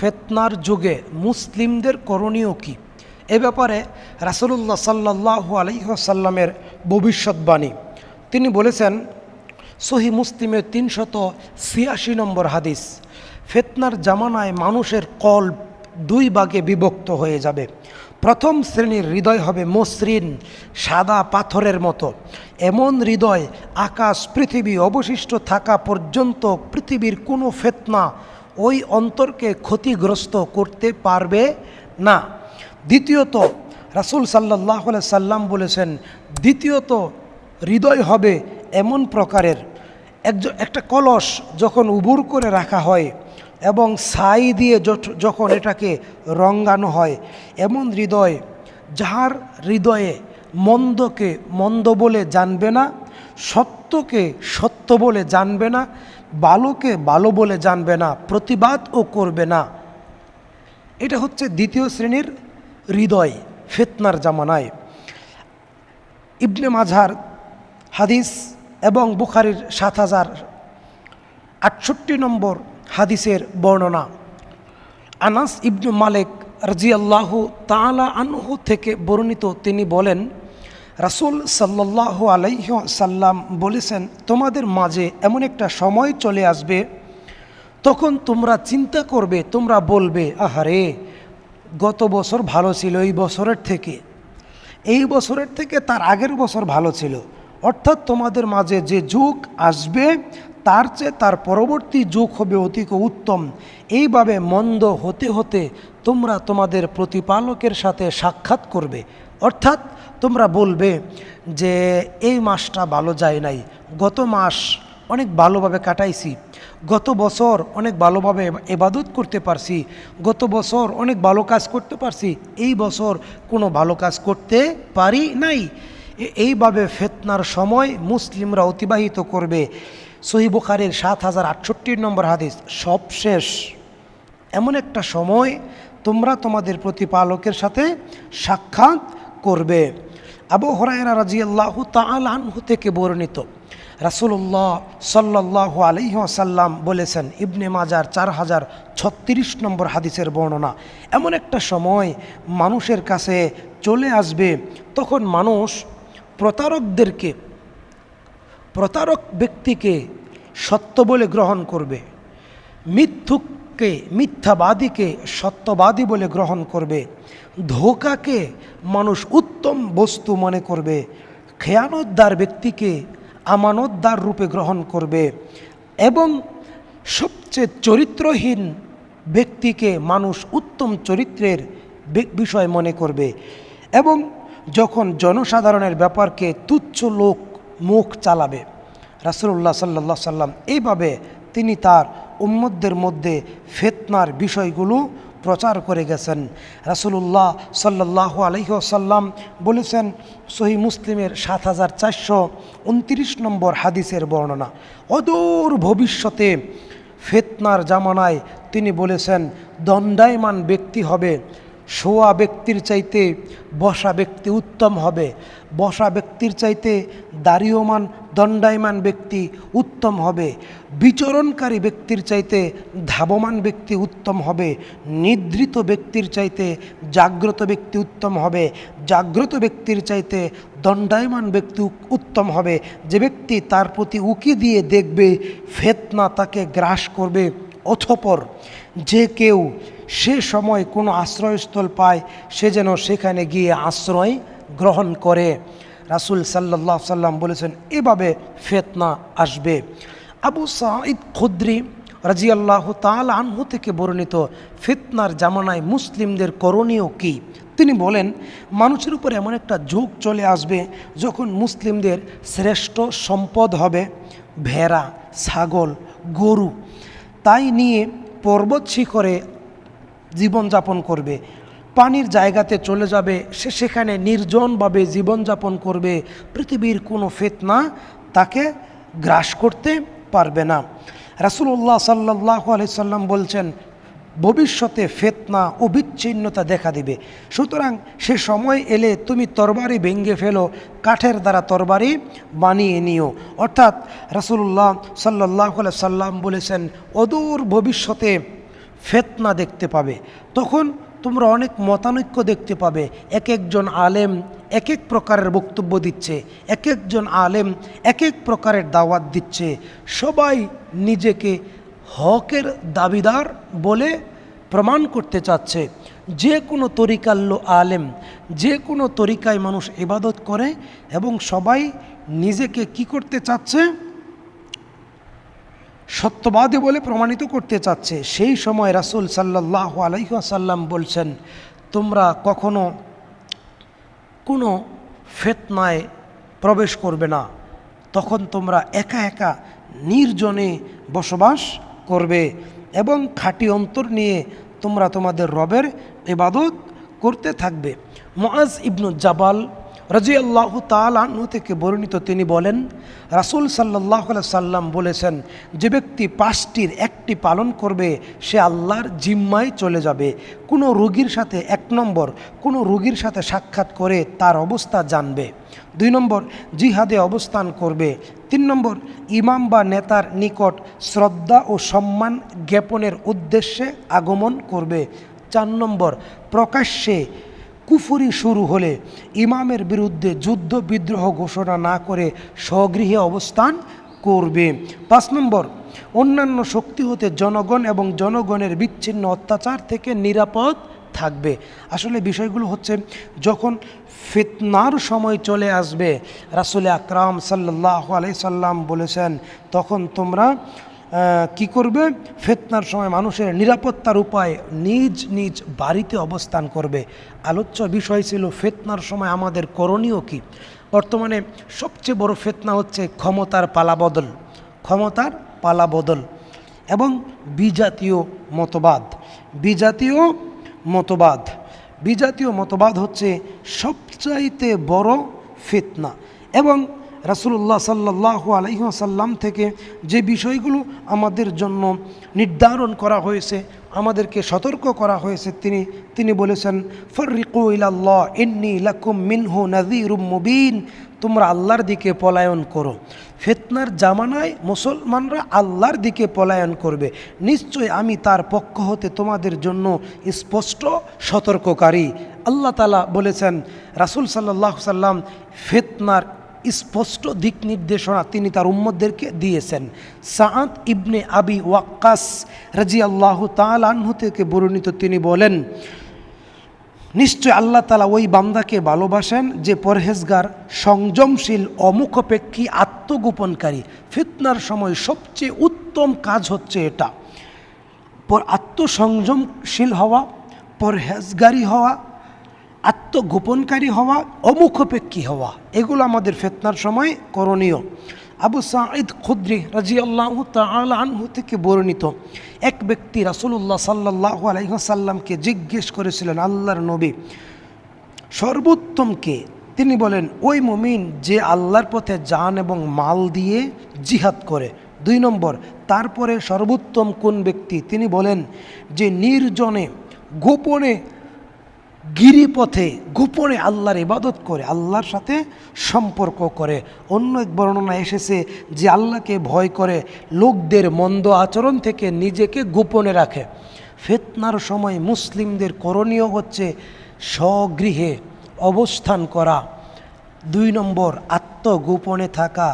ফিতনার যুগে মুসলিমদের করণীয় কি, এ ব্যাপারে রাসূলুল্লাহ সাল্লাল্লাহু আলাইহি ওয়াসাল্লামের ভবিষ্যৎবাণী। তিনি বলেছেন, সহিহ মুসলিমের 386 নম্বর হাদিস, ফিতনার জামানায় মানুষের কলব দুই ভাগে বিভক্ত হয়ে যাবে। প্রথম শ্রেণীর হৃদয় হবে মসৃণ সাদা পাথরের মতো। এমন হৃদয় আকাশ পৃথিবী অবশিষ্ট থাকা পর্যন্ত পৃথিবীর কোনো ফিতনা ওই অন্তরকে ক্ষতিগ্রস্ত করতে পারবে না। দ্বিতীয়ত, রাসূল সাল্লাল্লাহু আলাইহি সাল্লাম বলেছেন, দ্বিতীয়ত হৃদয় হবে এমন প্রকারের, একটা কলস যখন উবুর করে রাখা হয় এবং ছাই দিয়ে যখন এটাকে রঙানো হয়, এমন হৃদয় যাহার হৃদয়ে মন্দকে মন্দ বলে জানবে না, সত্যকে সত্য বলে জানবে না, ভালোকে ভালো বলে জানবে না, প্রতিবাদও করবে না। এটা হচ্ছে দ্বিতীয় শ্রেণীর হৃদয় ফিতনার জামানায়। ইবনে মাজাহর হাদিস এবং বুখারীর 7068 নম্বর হাদিসের বর্ণনা। আনাস ইবনে মালিক রাদিয়াল্লাহু তাআলা আনহু থেকে বর্ণিত, তিনি বলেন, রাসূল সাল্লাল্লাহু আলাইহি ওয়াসাল্লাম বলেছেন, তোমাদের মাঝে এমন একটা সময় চলে আসবে তখন তোমরা চিন্তা করবে, তোমরা বলবে, আহারে গত বছর ভালো ছিল এই বছরের থেকে তার আগের বছর ভালো ছিল। অর্থাৎ তোমাদের মাঝে যে যুগ আসবে তার চেয়ে তার পরবর্তী যুগ হবে অধিক উত্তম। এইভাবে মন্দ হতে হতে তোমরা তোমাদের প্রতিপালকের সাথে সাক্ষাৎ করবে। অর্থাৎ তোমরা বলবে যে এই মাসটা ভালো যায় নাই, গত মাস অনেক ভালোভাবে কাটাইছি, গত বছর অনেক ভালোভাবে ইবাদত করতে পারছি, গত বছর অনেক ভালো কাজ করতে পারছি, এই বছর কোনো ভালো কাজ করতে পারি নাই। এইভাবে ফিতনার সময় মুসলিমরা অতিবাহিত করবে। সহিহ বুখারীর 7068 নম্বর হাদিস। সবশেষ এমন একটা সময় তোমরা তোমাদের প্রতিপালকের সাথে সাক্ষাৎ করবে। আবু হুরায়রা রাদিয়াল্লাহু তাআলা আনহু থেকে বর্ণিত, রাসূলুল্লাহ সাল্লাল্লাহু আলাইহি ওয়াসাল্লাম বলেছেন, ইবনে মাজার 4036 নম্বর হাদিসের বর্ণনা, এমন একটা সময় মানুষের কাছে চলে আসবে তখন মানুষ প্রতারক ব্যক্তিকে সত্য বলে গ্রহণ করবে, মিথ্যাবাদীকে সত্যবাদী বলে গ্রহণ করবে, ধোঁকাকে মানুষ উত্তম বস্তু মনে করবে, খেয়ানতদার ব্যক্তিকে আমানতদার রূপে গ্রহণ করবে এবং সবচেয়ে চরিত্রহীন ব্যক্তিকে মানুষ উত্তম চরিত্রের বিষয় মনে করবে। এবং যখন জনসাধারণের ব্যাপারকে তুচ্ছ লোক মুখ চালাবে। রাসূলুল্লাহ সাল্লাল্লাহু আলাইহি সাল্লাম এইভাবে তিনি তার উম্মতদের মধ্যে ফিতনার বিষয়গুলো প্রচার করে গেছেন। রাসূলুল্লাহ সাল্লাল্লাহু আলাইহি ওয়াসাল্লাম বলেছেন, সহিহ মুসলিমের 7429 নম্বর হাদিসের বর্ণনা, অদূর ভবিষ্যতে ফিতনার জামানায় তিনি বলেছেন, দণ্ডায়মান ব্যক্তি হবে, শোয়া ব্যক্তির চাইতে বসা ব্যক্তি উত্তম হবে, বসা ব্যক্তির চাইতে দাঁড়ায়মান দণ্ডায়মান ব্যক্তি উত্তম হবে, বিচরণকারী ব্যক্তির চাইতে ধাবমান ব্যক্তি উত্তম হবে, নিদ্রিত ব্যক্তির চাইতে জাগ্রত ব্যক্তি উত্তম হবে, জাগ্রত ব্যক্তির চাইতে দণ্ডায়মান ব্যক্তি উত্তম হবে। যে ব্যক্তি তার প্রতি উকি দিয়ে দেখবে ফিতনা তাকে গ্রাস করবে, অতঃপর যে কেউ সে সময় কোনো আশ্রয়স্থল পায় সে যেন সেখানে গিয়ে আশ্রয় গ্রহণ করে। রাসূল সাল্লাল্লাহু আলাইহি সাল্লাম বলেছেন, এভাবে ফিতনা আসবে। আবু সাঈদ খুদরি রাদিয়াল্লাহু তাআলা আনহু থেকে বর্ণিত, ফিতনার জামানায় মুসলিমদের করণীয় কী, তিনি বলেন, মানুষের উপর এমন একটা যুগ চলে আসবে যখন মুসলিমদের শ্রেষ্ঠ সম্পদ হবে ভেড়া, ছাগল, গরু। তাই নিয়ে পর্বত শিখরে জীবনযাপন করবে, পানির জায়গাতে চলে যাবে, সে সেখানে নির্জনভাবে জীবনযাপন করবে। পৃথিবীর কোনো ফিতনা তাকে গ্রাস করতে পারবে না। রাসূলুল্লাহ সাল্লাল্লাহু আলাইহি সাল্লাম বলছেন, ভবিষ্যতে ফিতনা ও বিচ্ছিন্নতা দেখা দিবে। সুতরাং সে সময় এলে তুমি তরবারি ভেঙে ফেলো, কাঠের দ্বারা তরবারি বানিয়ে নিও। অর্থাৎ রাসূলুল্লাহ সাল্লাল্লাহু আলাইহি সাল্লাম বলেছেন, অদূর ভবিষ্যতে ফিতনা দেখতে পাবে। তখন তোমরা অনেক মতানৈক্য দেখতে পাবে। এক একজন আলেম এক এক প্রকারের বক্তব্য দিচ্ছে, এক একজন আলেম এক এক প্রকারের দাওয়াত দিচ্ছে। সবাই নিজেকে হকের দাবিদার বলে প্রমাণ করতে চাচ্ছে। যে কোনো তরিকার আলেম, যে কোনো তরিকায় মানুষ ইবাদত করে এবং সবাই নিজেকে কি করতে চাচ্ছে? সত্যবাদী বলে প্রমাণিত করতে চাচ্ছে। সেই সময় রাসূল সাল্লাল্লাহু আলাইহি ওয়াসাল্লাম বলছেন, তোমরা কখনো কোনো ফিতনায় প্রবেশ করবে না। তখন তোমরা একা একা নির্জনে বসবাস করবে এবং খাঁটি অন্তর নিয়ে তোমরা তোমাদের রবের ইবাদত করতে থাকবে। মুআজ ইবনু জাবাল রাদিয়াল্লাহু তাআলা আনহু থেকে বর্ণিত, তিনি বলেন, রাসূল সাল্লাল্লাহু আলাইহি সাল্লাম বলেছেন, যে ব্যক্তি 5টির একটি পালন করবে সে আল্লাহর জিম্মায় চলে যাবে। কোনো রোগীর সাথে 1 নম্বর কোনো রোগীর সাথে সাক্ষাৎ করে তার অবস্থা জানবে। 2 নম্বর জিহাদে অবস্থান করবে। 3 নম্বর ইমাম বা নেতার নিকট শ্রদ্ধা ও সম্মান জ্ঞাপনের উদ্দেশ্যে আগমন করবে। 4 নম্বর প্রকাশ্যে কুফরি শুরু হলে ইমামের বিরুদ্ধে যুদ্ধ বিদ্রোহ ঘোষণা না করে স্বগৃহে অবস্থান করবে। 5 নম্বর অন্যান্য শক্তি হতে জনগণ এবং জনগণের বিচ্ছিন্ন অত্যাচার থেকে নিরাপদ থাকবে। আসলে বিষয়গুলো হচ্ছে, যখন ফিতনার সময় চলে আসবে, রাসূল আকরাম সাল্লাল্লাহু আলাইহি সাল্লাম বলেছেন, তখন তোমরা কি করবে? ফিতনার সময় মানুষের নিরাপত্তার উপায় নিজ নিজ বাড়িতে অবস্থান করবে। আলোচ্য বিষয় ছিল ফিতনার সময় আমাদের করণীয় কি। বর্তমানে সবচেয়ে বড় ফিতনা হচ্ছে ক্ষমতার পালাবদল, ক্ষমতার পালাবদল এবং বিজাতীয় মতবাদ। বিজাতীয় মতবাদ হচ্ছে সবচাইতে বড় ফিতনা। এবং রাসূলুল্লাহ সাল্লাল্লাহু আলাইহি ওয়াসাল্লাম থেকে যে বিষয়গুলো আমাদের জন্য নির্ধারণ করা হয়েছে, আমাদেরকে সতর্ক করা হয়েছে, তিনি বলেছেন, ফাররিকু ইলাল্লাহ ইন্নী লাকুম মিনহু নাযীরুম মুবিন। তোমরা আল্লাহর দিকে পলায়ন করো। ফিতনার জামানায় মুসলমানরা আল্লাহর দিকে পলায়ন করবে। নিশ্চয় আমি তার পক্ষ হতে তোমাদের জন্য স্পষ্ট সতর্ককারী। আল্লাহ তাআলা বলেছেন, রাসূল সাল্লাল্লাহু আলাইহি সাল্লাম ফিতনার স্পষ্ট দিক নির্দেশনা তিনি তার উম্মতদেরকে দিয়েছেন। সাআদ ইবনে আবি ওয়াক্কাস রাদিয়াল্লাহু তাআলা আনহু থেকে বর্ণিত, তিনি বলেন, নিশ্চয় আল্লাহ তাআলা ওই বান্দাকে ভালোবাসেন যে পরহেজগার, সংযমশীল, অমুখাপেক্ষী, আত্মগোপনকারী। ফিতনার সময় সবচেয়ে উত্তম কাজ হচ্ছে এটা, আত্মসংযমশীল হওয়া, পরহেজগারী হওয়া, আত্মগোপনকারী হওয়া, অমুখাপেক্ষী হওয়া। এগুলো আমাদের ফিতনার সময় করণীয়। আবু সাঈদ খুদরি রাদিয়াল্লাহু তাআলা আনহু থেকে বর্ণিত, এক ব্যক্তি রাসূলুল্লাহ সাল্লাল্লাহু আলাইহি ওয়াসাল্লামকে জিজ্ঞেস করেছিলেন, আল্লাহর নবী, সর্বোত্তম কে? তিনি বলেন, ওই মুমিন যে আল্লাহর পথে জান এবং মাল দিয়ে জিহাদ করে। 2 নম্বর, তারপরে সর্বোত্তম কোন ব্যক্তি? তিনি বলেন, যে নির্জনে গোপনে গিরিপথে গোপনে আল্লাহর ইবাদত করে, আল্লাহর সাথে সম্পর্ক করে। অন্য এক বর্ণনা এসেছে যে আল্লাহকে ভয় করে, লোকদের মন্দ আচরণ থেকে নিজেকে গোপনে রাখে। ফিতনার সময় মুসলিমদের করণীয় হচ্ছে স্বগৃহে অবস্থান করা। 2 নম্বর আত্মগোপনে থাকা।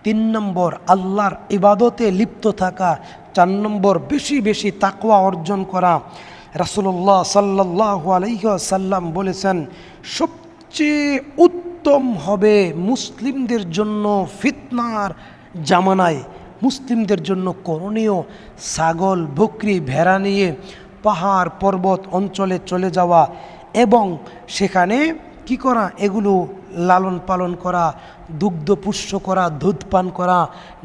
3 নম্বর আল্লাহর ইবাদতে লিপ্ত থাকা। 4 নম্বর বেশি বেশি তাকওয়া অর্জন করা। রাসূলুল্লাহ সাল্লাল্লাহু আলাইহি ওয়াসাল্লাম বলেছেন, সবচেয়ে উত্তম হবে মুসলিমদের জন্য ফিতনার জামানায় মুসলিমদের জন্য করণীয় ছাগল, বকরি, ভেড়া নিয়ে পাহাড় পর্বত অঞ্চলে চলে যাওয়া এবং সেখানে কি করা? এগুলো লালন পালন করা, দুগ্ধপুষ্য করা, দুধ পান করা,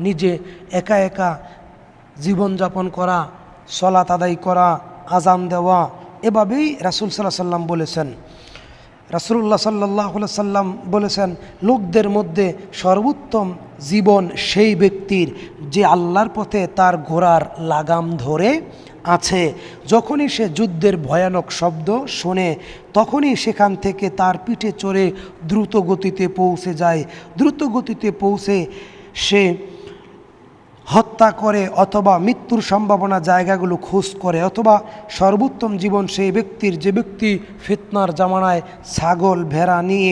নিজে একা একা জীবনযাপন করা, সালাত আদায় করা, আজান দেওয়া। এভাবেই রাসূল সাল্লাল্লাহু আলাইহি সাল্লাম বলেছেন। রাসূলুল্লাহ সাল্লাল্লাহু আলাইহি সাল্লাম বলেছেন, লোকদের মধ্যে সর্বোত্তম জীবন সেই ব্যক্তির যে আল্লাহর পথে তার ঘোড়ার লাগাম ধরে আছে। যখনই সে যুদ্ধের ভয়ানক শব্দ শোনে তখনই সেখান থেকে তার পিঠে চড়ে দ্রুত গতিতে পৌঁছে যায়। দ্রুত গতিতে পৌঁছে সে হত্যা করে অথবা মৃত্যুর সম্ভাবনা জায়গাগুলো খোঁজ করে, অথবা সর্বোত্তম জীবন সেই ব্যক্তির যে ব্যক্তি ফিতনার জামানায় ছাগল ভেড়া নিয়ে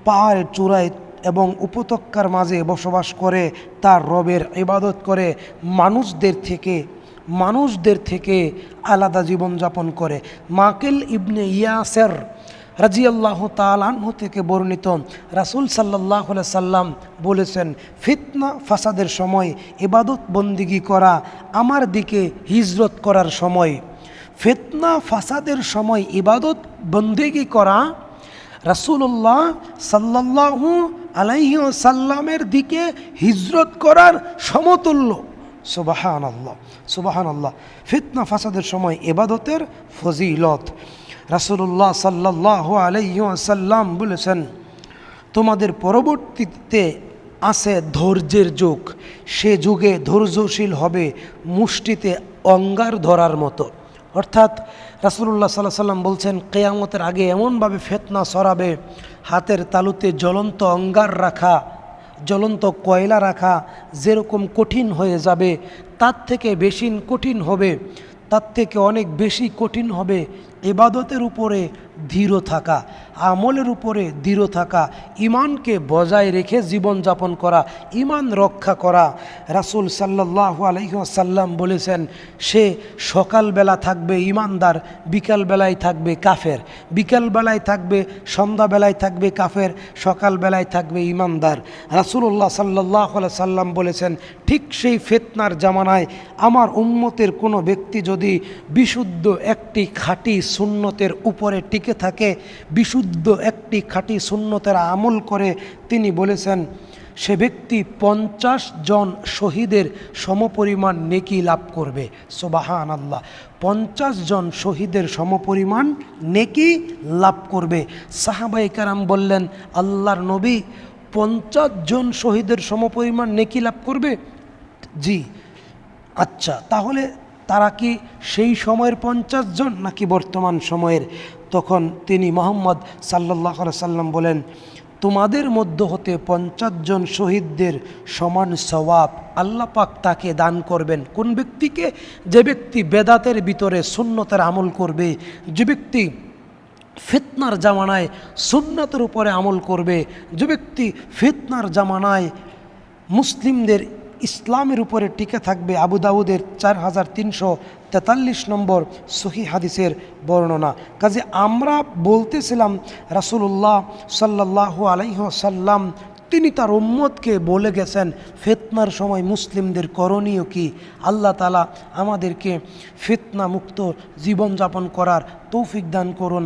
পাহাড়ের চূড়ায় এবং উপত্যকার মাঝে বসবাস করে, তার রবের ইবাদত করে, মানুষদের থেকে আলাদা জীবনযাপন করে। মাকিল ইবনে ইয়াসের রাজিয়াল্লাহু তাআলা আনহু থেকে বর্ণিত, রাসূল সাল্লাল্লাহু আলাইহি সাল্লাম বলেছেন, ফিতনা ফাসাদের সময় ইবাদত বন্দিগি করা আমার দিকে হিজরত করার সময়। ফিতনা ফাসাদের সময় ইবাদত বন্দিগি করা রাসূলুল্লাহ সাল্লাল্লাহু আলাইহি ওয়াসাল্লামের দিকে হিজরত করার সমতুল্য। সুবহানাল্লাহ, সুবহানাল্লাহ। ফিতনা ফাসাদের সময় ইবাদতের ফজিলত। রাসূলুল্লাহ সাল্লাল্লাহু আলাইহি ওয়াসাল্লাম বলেছেন, তোমাদের পরবর্তীতে আছে ধৈর্যের যুগ, সে যুগে ধৈর্যশীল হবে মুষ্টিতে অঙ্গার ধরার মতো। অর্থাৎ রাসূলুল্লাহ সাল্লাল্লাহু আলাইহি ওয়াসাল্লাম বলছেন, কিয়ামতের আগে এমনভাবে ফিতনা ছড়াবে, হাতের তালুতে জ্বলন্ত অঙ্গার রাখা, জ্বলন্ত কয়লা রাখা যেরকম কঠিন হয়ে যাবে, তার থেকে বেশি কঠিন হবে, তার থেকে অনেক বেশি কঠিন হবে ইবাদতের উপরে দৃঢ় থাকা, আমলের উপরে দৃঢ় থাকা, ইমানকে বজায় রেখে জীবনযাপন করা, ইমান রক্ষা করা। রাসূল সাল্লাল্লাহু আলাইহি ওয়াসাল্লাম বলেছেন, সে সকালবেলা থাকবে ইমানদার, বিকালবেলায় থাকবে কাফের, বিকালবেলায় থাকবে, সন্ধ্যাবেলায় থাকবে কাফের, সকালবেলায় থাকবে ইমানদার। রাসূলুল্লাহ সাল্লাল্লাহু আলাইহি সাল্লাম বলেছেন, ঠিক সেই ফিতনার জামানায় আমার উম্মতের কোনো ব্যক্তি যদি বিশুদ্ধ একটি খাঁটি সুন্নতের উপরে টিকে থাকে, বিশুদ্ধ একটি খাঁটি সুন্নতের আমল করে, তিনি বলেছেন সে ব্যক্তি 50 জন শহীদের সমপরিমাণ নেকি লাভ করবে। সুবহানাল্লাহ, 50 জন শহীদের সমপরিমাণ নেকি লাভ করবে। সাহাবায়ে কেরাম বললেন, আল্লাহর নবী 50 জন শহীদের সমপরিমাণ নেকি লাভ করবে? জি। আচ্ছা, তাহলে তারা কি সেই সময়ের 50 জন নাকি বর্তমান সময়ের? তখন তিনি মুহাম্মদ সাল্লাল্লাহু আলাইহি সাল্লাম বলেন, তোমাদের মধ্য হতে 50 জন শহীদদের সমান সওয়াব আল্লাহ পাক তাকে দান করবেন। কোন ব্যক্তিকে? যে ব্যক্তি বেদাতের ভিতরে সুন্নতের আমল করবে, যে ব্যক্তি ফিতনার জামানায় সুন্নতের উপরে আমল করবে, যে ব্যক্তি ফিতনার জামানায় মুসলিমদের ইসলামের উপরে টিকে থাকবে। আবু দাউদের 4343 নম্বর সহিহ হাদিসের বর্ণনা। কাজে আমরা বলতেছিলাম রাসূলুল্লাহ সাল্লাল্লাহু আলাইহি ওয়াসাল্লাম তিনি তার উম্মতকে বলে গেছেন ফিতনার সময় মুসলিমদের করণীয় কি। আল্লাহ তাআলা আমাদেরকে ফিতনা মুক্ত জীবনযাপন করার তৌফিক দান করুন।